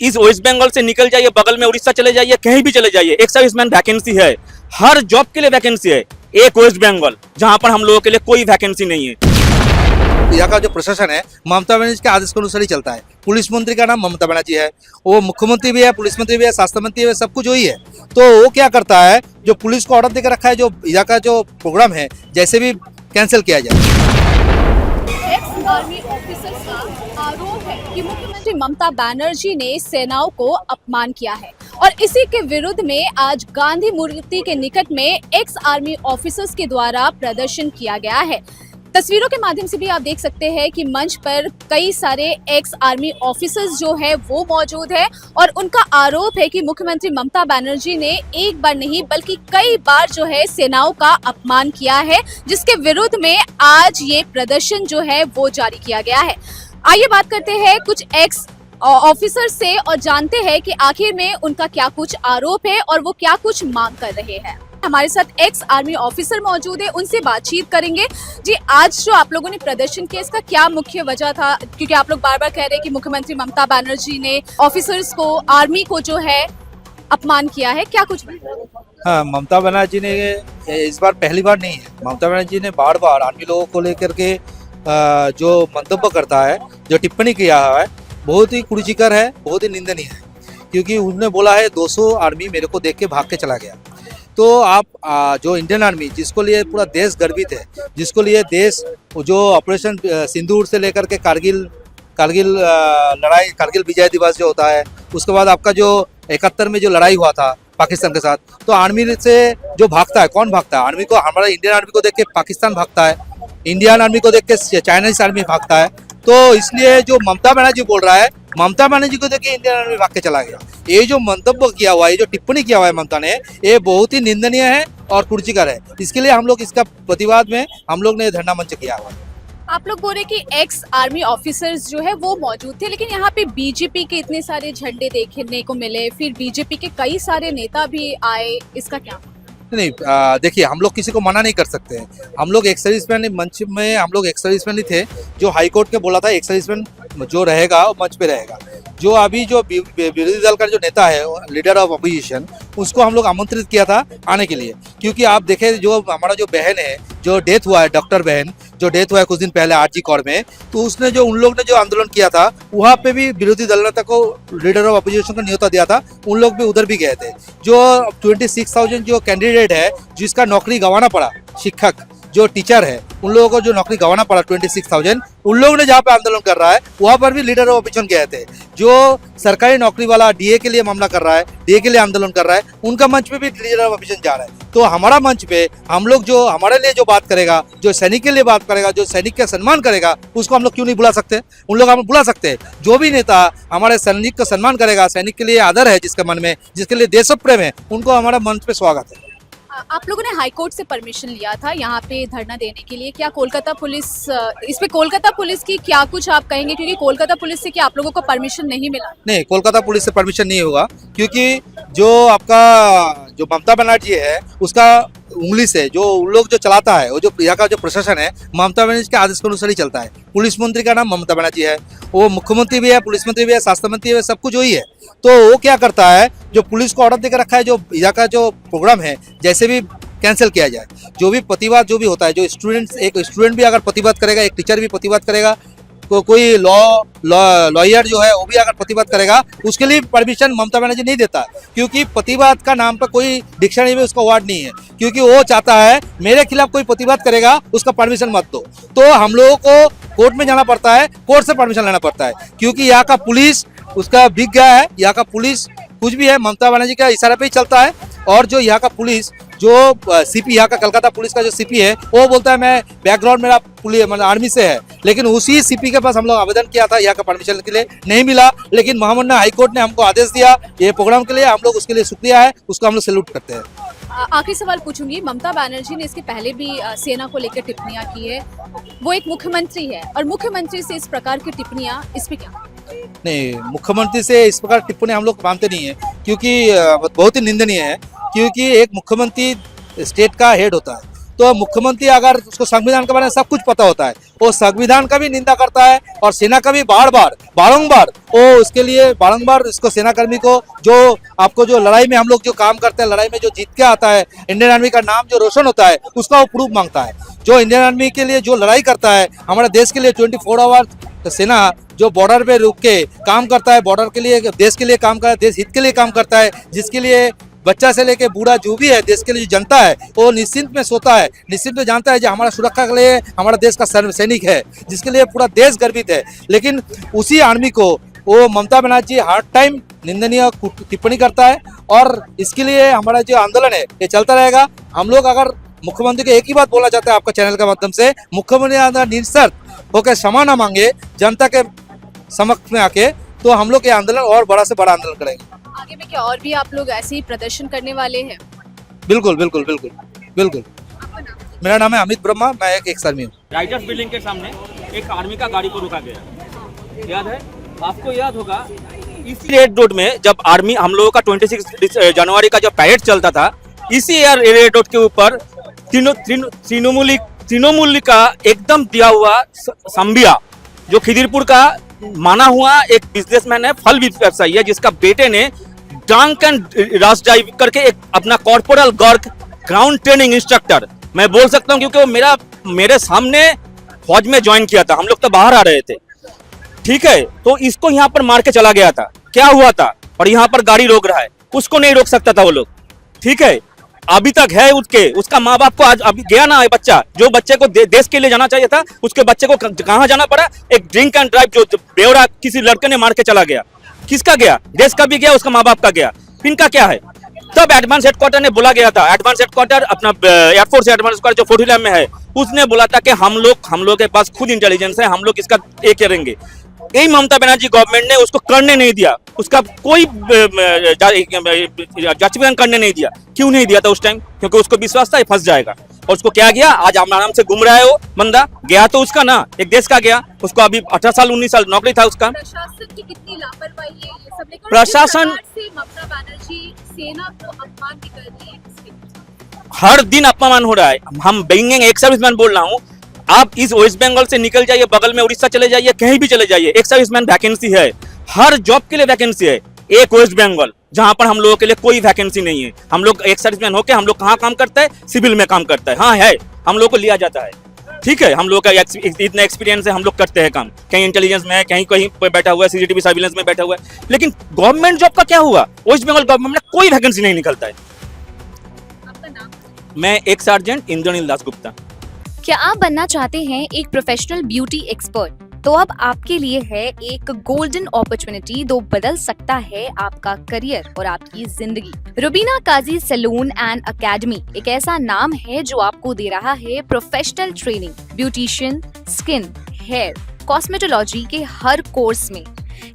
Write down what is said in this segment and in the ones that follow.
इस वेस्ट बंगाल से निकल जाइए, बगल में उड़ीसा चले जाइए, कहीं भी चले जाइए, एक सर्विसमैन वैकेंसी है, हर जॉब के लिए वैकेंसी है। एक वेस्ट बंगाल जहां पर हम लोगों के लिए कोई वैकेंसी नहीं है। यहाँ का जो प्रशासन है ममता बनर्जी के आदेश के अनुसार ही चलता है। पुलिस मंत्री का नाम ममता बनर्जी है, वो मुख्यमंत्री भी है, पुलिस मंत्री भी है, स्वास्थ्य मंत्री भी है, सब कुछ वही है। तो वो क्या करता है, जो पुलिस को ऑर्डर देकर रखा है, जो यहाँ का जो प्रोग्राम है जैसे भी कैंसिल किया जाए। एक्स आर्मी ऑफिसर्स का आरोप है कि मुख्यमंत्री ममता बनर्जी ने सेनाओं को अपमान किया है और इसी के विरुद्ध में आज गांधी मूर्ति के निकट में एक्स आर्मी ऑफिसर्स के द्वारा प्रदर्शन किया गया है। तस्वीरों के माध्यम से भी आप देख सकते हैं कि मंच पर कई सारे एक्स आर्मी ऑफिसर्स जो है वो मौजूद है और उनका आरोप है कि मुख्यमंत्री ममता बनर्जी ने एक बार नहीं बल्कि कई बार जो है सेनाओं का अपमान किया है, जिसके विरुद्ध में आज ये प्रदर्शन जो है वो जारी किया गया है। आइए बात करते हैं कुछ एक्स ऑफिसर से और जानते हैं कि आखिर में उनका क्या कुछ आरोप है और वो क्या कुछ मांग कर रहे हैं। हमारे साथ एक्स आर्मी ऑफिसर मौजूद है, उनसे बातचीत करेंगे। जी, आज जो आप लोगों ने प्रदर्शन किया इसका क्या मुख्य वजह था? क्योंकि आप लोग बार बार कह रहे हैं कि मुख्यमंत्री ममता बनर्जी ने ऑफिसर्स को, आर्मी को जो है अपमान किया है, क्या कुछ? हाँ, ममता बनर्जी ने इस बार पहली बार नहीं है, ममता बनर्जी ने बार बार आर्मी लोगों को लेकर के जो मंतव्य करता है, जो टिप्पणी किया है, बहुत ही कुरुचिकर है, बहुत ही निंदनीय है। क्योंकि उसने बोला है 200 आर्मी मेरे को देख के भाग के चला गया। तो आप जो इंडियन आर्मी जिसको लिए पूरा देश गर्वित है, जिसको लिए देश जो ऑपरेशन सिंदूर से लेकर के कारगिल लड़ाई, कारगिल विजय दिवस जो होता है, उसके बाद आपका जो 71 में जो लड़ाई हुआ था पाकिस्तान के साथ, तो आर्मी से जो भागता है, कौन भागता है? आर्मी को, हमारा इंडियन आर्मी को देख के पाकिस्तान भागता है, इंडियन आर्मी को देख के चाइनीज आर्मी भागता है। तो इसलिए जो ममता बनर्जी बोल रहा है, ममता बनर्जी को देखिए इंडियन आर्मी भाग के चला गया। ये जो मंतव्य किया हुआ है, ये जो टिप्पणी किया हुआ है ममता ने, ये बहुत ही निंदनीय है और कुरुचिकर है। इसके लिए हम लोग इसका प्रतिवाद में हम लोग ने धरना मंच किया हुआ है। आप लोग बोल रहे कि एक्स आर्मी ऑफिसर्स जो है वो मौजूद थे, लेकिन यहाँ पे बीजेपी के इतने सारे झंडे देखने को मिले, फिर बीजेपी के कई सारे नेता भी आए, इसका क्या? नहीं, देखिए, हम लोग किसी को मना नहीं कर सकते हैं। हम लोग एक सर्विसमैन मंच में, हम लोग एक सर्विसमैन ही थे जो हाई कोर्ट के बोला था एक सर्विसमैन जो रहेगा वो मंच पे रहेगा। जो अभी जो विरोधी दल का जो नेता है, लीडर ऑफ अपोजिशन, उसको हम लोग आमंत्रित किया था आने के लिए। क्योंकि आप देखें, जो हमारा जो बहन है, जो डेथ हुआ है, डॉक्टर बहन जो डेथ हुआ है कुछ दिन पहले आरजी कौर में, तो उसने जो, उन लोग ने जो आंदोलन किया था, वहाँ पे भी विरोधी दल नेता को लीडर ऑफ अपोजिशन को न्योता दिया था, उन लोग भी उधर भी गए थे। जो 26,000 जो कैंडिडेट है जिसका नौकरी गंवाना पड़ा, शिक्षक जो टीचर है, उन लोगों को जो नौकरी गंवाना पड़ा 26,000, उन लोगों ने जहाँ पे आंदोलन कर रहा है वहाँ पर भी लीडर ऑफ अपोजिशन गए थे। जो सरकारी नौकरी वाला डीए के लिए मामला कर रहा है, डीए के लिए आंदोलन कर रहा है, उनका मंच पे भी लीडर ऑफ अपोजिशन जा रहा है। तो हमारा मंच पे हम लोग जो हमारे लिए जो बात करेगा, जो सैनिक के लिए बात करेगा, जो सैनिक का सम्मान करेगा, उसको हम लोग क्यों नहीं बुला सकते? उन लोग हम बुला सकते हैं। जो भी नेता हमारे सैनिक का सम्मान करेगा, सैनिक के लिए आदर है जिसके मन में, जिसके लिए देश प्रेम है, उनको हमारा मंच पे स्वागत है। आप लोगों ने हाई कोर्ट से परमिशन लिया था यहाँ पे धरना देने के लिए, क्या कोलकाता पुलिस, इस पे कोलकाता पुलिस की क्या कुछ आप कहेंगे? क्योंकि कोलकाता पुलिस से क्या आप लोगों को परमिशन नहीं मिला? नहीं, कोलकाता पुलिस से परमिशन नहीं होगा, क्योंकि जो आपका जो ममता बनर्जी है उसका उंगली से जो उन लोग जो चलाता है, वो जो यहाँ का जो प्रशासन है ममता बनर्जी के आदेश के अनुसार ही चलता है। पुलिस मंत्री का नाम ममता बनर्जी है, वो मुख्यमंत्री भी है, पुलिस मंत्री भी है, स्वास्थ्य मंत्री भी है, सब कुछ वही है। तो वो क्या करता है, जो पुलिस को ऑर्डर देकर रखा है, जो यहाँ का जो प्रोग्राम है जैसे भी कैंसिल किया जाए। जो भी प्रतिवाद जो भी होता है, जो स्टूडेंट्स, एक स्टूडेंट भी अगर प्रतिवाद करेगा, एक टीचर भी प्रतिवाद करेगा, कोई लॉयर जो है वो भी अगर प्रतिवाद करेगा, उसके लिए परमिशन ममता बनर्जी नहीं देता। क्योंकि प्रतिवाद का नाम पर कोई डिक्शनरी में उसका वर्ड नहीं है। क्योंकि वो चाहता है मेरे खिलाफ कोई प्रतिवाद करेगा उसका परमिशन मत दो। तो हम लोगों को कोर्ट में जाना पड़ता है, कोर्ट से परमिशन लेना पड़ता है। क्योंकि यहाँ का पुलिस उसका बिक गया है, यहाँ का पुलिस कुछ भी है ममता बनर्जी का इशारे पे ही चलता है। और जो यहाँ का पुलिस, जो सीपी, यहाँ का कलकत्ता पुलिस का जो सीपी है, वो बोलता है मैं बैकग्राउंड मेरा पुलिस मतलब आर्मी से है। लेकिन उसी सीपी के पास हम लोग आवेदन किया था यहाँ का परमिशन के लिए, नहीं मिला। लेकिन महामाननीय हाईकोर्ट ने हमको आदेश दिया ये प्रोग्राम के लिए, हम लोग उसके लिए शुक्रिया है, उसको हम लोग सैल्यूट करते हैं। आखिरी सवाल पूछूंगी, ममता बनर्जी ने इसके पहले भी सेना को लेकर टिप्पणियां की है, वो एक मुख्यमंत्री है और मुख्यमंत्री से इस प्रकार की टिप्पणियां, इस पे क्या? नहीं, मुख्यमंत्री से इस प्रकार टिप्पणी हम लोग मानते नहीं है, क्योंकि बहुत ही निंदनीय है। क्योंकि एक मुख्यमंत्री स्टेट का हेड होता है तो मुख्यमंत्री अगर उसको संविधान के बारे में सब कुछ पता होता है, वो संविधान का भी निंदा करता है और सेना का भी बारंबार वो उसके लिए बारंबार इसको सेनाकर्मी को जो आपको जो लड़ाई में हम लोग जो काम करते हैं, लड़ाई में जो जीत के आता है, इंडियन आर्मी का नाम जो रोशन होता है, उसका वो प्रूफ मांगता है। जो इंडियन आर्मी के लिए जो लड़ाई करता है, हमारे देश के लिए 24 आवर सेना जो बॉर्डर पे रुक के काम करता है, बॉर्डर के लिए, देश के लिए काम करता है, देश हित के लिए काम करता है, जिसके लिए बच्चा से लेके बूढ़ा जो भी है, देश के लिए जो जनता है, वो निश्चिंत में सोता है, निश्चिंत में जानता है कि हमारा सुरक्षा के लिए हमारा देश का सैनिक है, जिसके लिए पूरा देश गर्वित है। लेकिन उसी आर्मी को वो ममता बनर्जी हर टाइम निंदनीय टिप्पणी करता है और इसके लिए हमारा जो आंदोलन है ये चलता रहेगा। हम लोग अगर मुख्यमंत्री को एक ही बात बोलना चाहते हैं आपका चैनल के माध्यम से, मुख्यमंत्री अगर निःशर्त होकर क्षमा न मांगे जनता के समक्ष में आके, तो हम लोग ये आंदोलन और बड़ा से बड़ा आंदोलन करेंगे। आगे में क्या और भी आप लोग ऐसे ही प्रदर्शन करने वाले हैं? बिल्कुल बिल्कुल बिल्कुल बिल्कुल। आपका नाम? मेरा नाम है अमित ब्रह्मा, मैं एक एक्स आर्मी हूँ। राइटर्स बिल्डिंग के सामने एक आर्मी का गाड़ी को रोका गया, याद है आपको? याद होगा इसी रेड रोड में जब आर्मी हम लोगों का 26 जनवरी का जब पैरेड चलता था, इसी रेड रोड के ऊपर तृणमूल का एकदम दिया हुआ संबिया, जो खिदिरपुर का माना हुआ एक बिजनेसमैन है, फल व्यवसायी है, जिसका बेटे ने ड्रंक एंड रश ड्राइव करके एक अपना corporal Garg ground training instructor, मैं बोल सकता हूं क्योंकि वो मेरे सामने फौज में ज्वाइन किया था, हम लोग तो बाहर आ रहे थे, ठीक है। तो इसको यहाँ पर मार के चला गया था, क्या हुआ था? और यहाँ पर गाड़ी रोक रहा है, उसको नहीं रोक सकता था वो लोग, ठीक है। अभी तक है उसका माँ बाप को आज अभी गया ना बच्चा, जो बच्चे को देश के लिए जाना चाहिए था, उसके बच्चे को कहाँ जाना पड़ा? एक ड्रिंक एंड ड्राइव जो बेवड़ा किसी लड़के ने मार के चला गया। किसका गया? देश का भी गया, उसका माँ बाप का गया, इनका क्या है? तब एडवांस हेडक्वार्टर ने बोला गया था, एडवांस हेडक्वार्टर अपना एयरफोर्स एडवांस हेडक्वार्टर जो फोर्ट में है, उसने बोला था कि हम लोग के पास खुद इंटेलिजेंस है, हम लोग इसका ये करेंगे। यही ममता बनर्जी गवर्नमेंट ने उसको करने नहीं दिया, उसका कोई जांच करने नहीं दिया। क्यों नहीं दिया था उस टाइम? क्योंकि उसको विश्वास था ये फंस जाएगा, और उसको क्या गया? आज आराम से घूम रहा है वो बंदा, गया तो उसका ना एक देश का गया, उसको अभी 18 साल 19 साल नौकरी था उसका। प्रशासन की कितनी लापरवाही है ये सब लेकर, प्रशासन से ममता बनर्जी सेना को अपमान भी कर रही है, हर दिन अपमान हो रहा है। हम बीइंग एक सर्विसमैन बोल रहा हूँ, आप इस वेस्ट बंगाल से निकल जाइए, बगल में उड़ीसा चले जाइए, कहीं भी चले जाइए, एक सर्विसमैन वैकेंसी है, हर जॉब के लिए वैकेंसी है। एक वेस्ट बंगाल जहां पर हम लोगों के लिए कोई वैकेंसी नहीं है। हम लोग एक सर्विसमैन होके हम लोग कहाँ काम करता है? सिविल में काम करता है, हाँ है, हम लोग को लिया जाता है, ठीक है। हम लोग का इतना एक्सपीरियंस है, हम लोग करते हैं काम, कहीं इंटेलिजेंस में है, कहीं पे बैठा हुआ है, सीसीटीवी सर्विलेंस में बैठा हुआ है। लेकिन गवर्नमेंट जॉब का क्या हुआ? वेस्ट बंगाल गवर्नमेंट में कोई वैकेंसी नहीं निकलता है। आपका नाम? मैं एक सार्जेंट इंद्रनील दास गुप्ता। क्या आप बनना चाहते हैं एक प्रोफेशनल ब्यूटी एक्सपर्ट? तो अब आपके लिए है एक गोल्डन अपॉर्चुनिटी जो बदल सकता है आपका करियर और आपकी जिंदगी। Rubina Kazi salon and academy एक ऐसा नाम है जो आपको दे रहा है professional training, beautician, skin, hair, cosmetology के हर कोर्स में।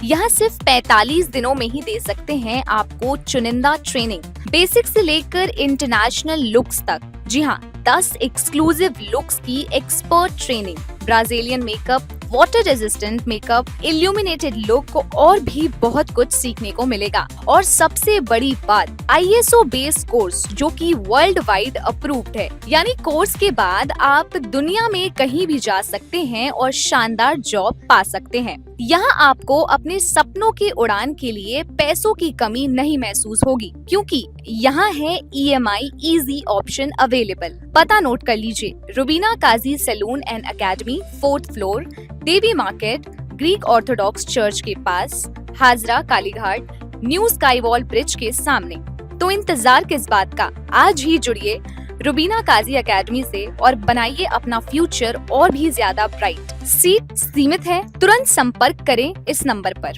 यहाँ सिर्फ 45 दिनों में ही दे सकते हैं आपको चुनिंदा ट्रेनिंग, बेसिक से लेकर इंटरनेशनल लुक्स तक। जी हाँ, 10 एक्सक्लूसिव लुक्स की expert training, Brazilian makeup, water resistant makeup, illuminated look को और भी बहुत कुछ सीखने को मिलेगा। और सबसे बड़ी बात, ISO बेस्ड कोर्स जो कि वर्ल्ड वाइड अप्रूव्ड है, यानी कोर्स के बाद आप दुनिया में कहीं भी जा सकते हैं और शानदार जॉब पा सकते हैं। यहाँ आपको अपने सपनों की उड़ान के लिए पैसों की कमी नहीं महसूस होगी, क्योंकि यहाँ है EMI इजी ऑप्शन अवेलेबल। पता नोट कर लीजिए, Rubina Kazi salon and academy, 4th floor, Devi market, Greek Orthodox church के पास, Hazra Kalighat, new sky wall bridge के सामने। तो इंतजार किस बात का, आज ही जुड़िए रुबीना काजी एकेडमी से और बनाइए अपना फ्यूचर और भी ज्यादा ब्राइट। सीट सीमित है, तुरंत संपर्क करें इस नंबर पर।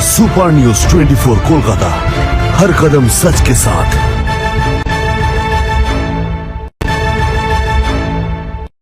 सुपर न्यूज 24 कोलकाता, हर कदम सच के साथ।